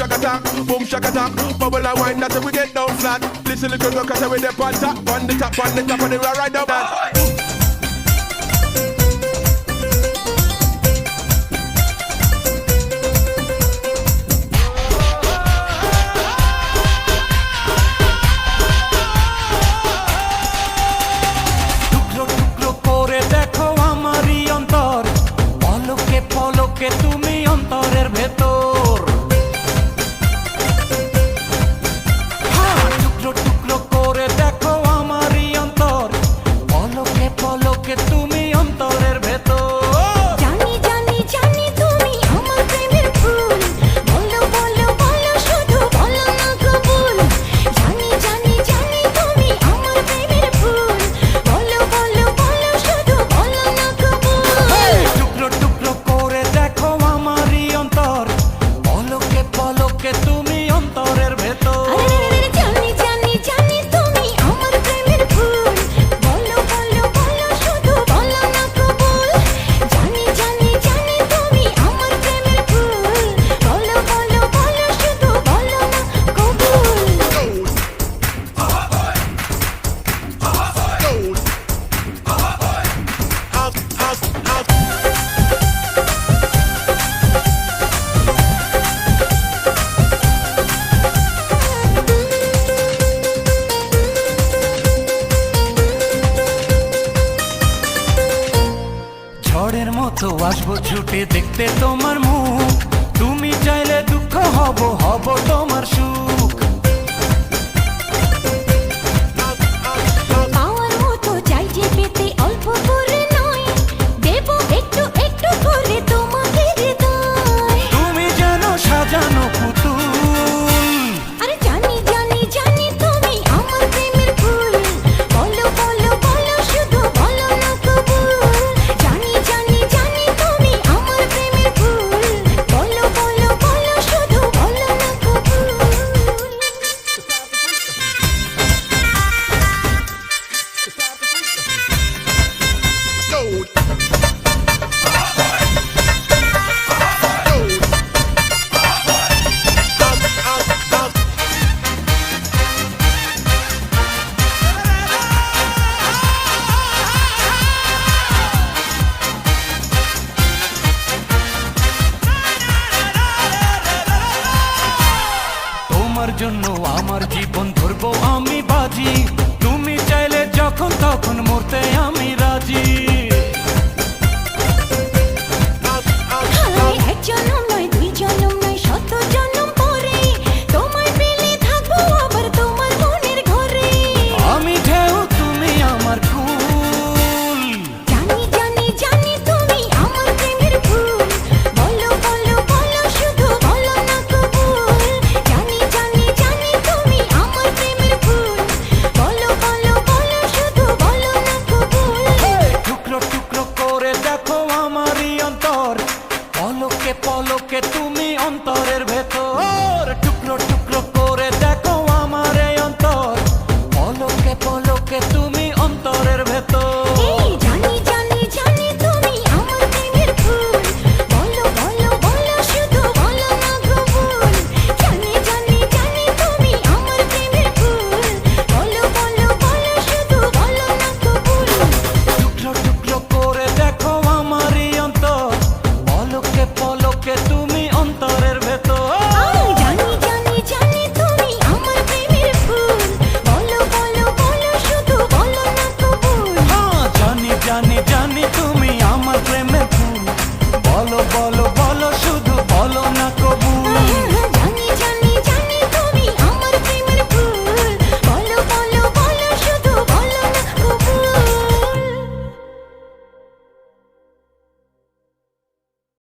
shakatak, boom shakatak. Bubble and wine, that's how we get down flat. Listen to the cause we dey on top, on the top, on the top, and we ride down that. তুমি অন্তরের ভেতর টুকরো টুকরো করে দেখো আমারই অন্তর পলকে পলকে তুমি অন্তরের ভেতর জানি জানি জানি তুমি আমার প্রেমের ফুল বলো বলো বলো শুধু বলো না কবুল জানি জানি জানি তুমি আমার প্রেমের ফুল বলো বলো বলো শুধু বলো না কবুল টুকরো টুকরো করে দেখো আমারই অন্তর পলকে পলকে তুমি অন্তরের ভেতর জানি জানি জানি তুমি আমার প্রেমের ফুল বলো বলো বলো শুধু বলো না কবুল জানি জানি জানি তুমি আমার প্রেমের ফুল বলো বলো বলো শুধু বলো না ঝড়ের মতো আসবো ছুটে দেখতে তোমার মুখ তুমি চাইলে দুঃখ হব হব তোমার সুখ পাওয়ার মতো চাই যে পেতে অল্প করে নয় দেব একটু একটু করে তোমাকে হৃদয় তুমি যেন সাজানো পুতুল আরে জানি জানি জানি তুমি আমার প্রেমের ফুল বলো বলো বলো শুধু বলো না কবুল জানি জানি জানি তুমি আমার প্রেমের ফুল বলো বলো বলো শুধু বলো না কবুল তোমার জন্য আমার জীবন ধরবো আমি বাজি তুমি চাইলে যখন তখন মরতে আমি রাজি এক জনম নয় দুই জনম নয় শত জনম পরে তোমায় পেলে থাকবো আবার তোমার মনের ঘরে আমি ঢেউ তুমি আমার কুল জানি জানি জানি তুমি আমার প্রেমের ফুল বলো বলো বলো শুধু বলো না কবুল জানি জানি জানি তুমি আমার প্রেমের ফুল বলো বলো বলো শুধু বলো না কবুল টুকরো টুকরো করে দেখো আমারই অন্তর পলকে পলকে তুমি অন্তরের ভেতর টুকরো টুকরো করে দেখো আমার এই অন্তর পলকে পলকে তুমি অন্তরের ভেতর এই জানি জানি জানি তুমি আমার প্রেমের ফুল বলো বলো বলো শুধু বলো না কবুল জানি জানি জানি তুমি আমার প্রেমের ফুল বলো বলো বলো শুধু বলো না কবুল টুকরো টুকরো করে দেখো আমারই অন্তর পলকে পলকে তুমি অন্তরের ভেতর জানি জানি জানি তুমি আমার প্রেমের ফুল বলো বলো বলো শুধু বলো না কবুল জানি জানি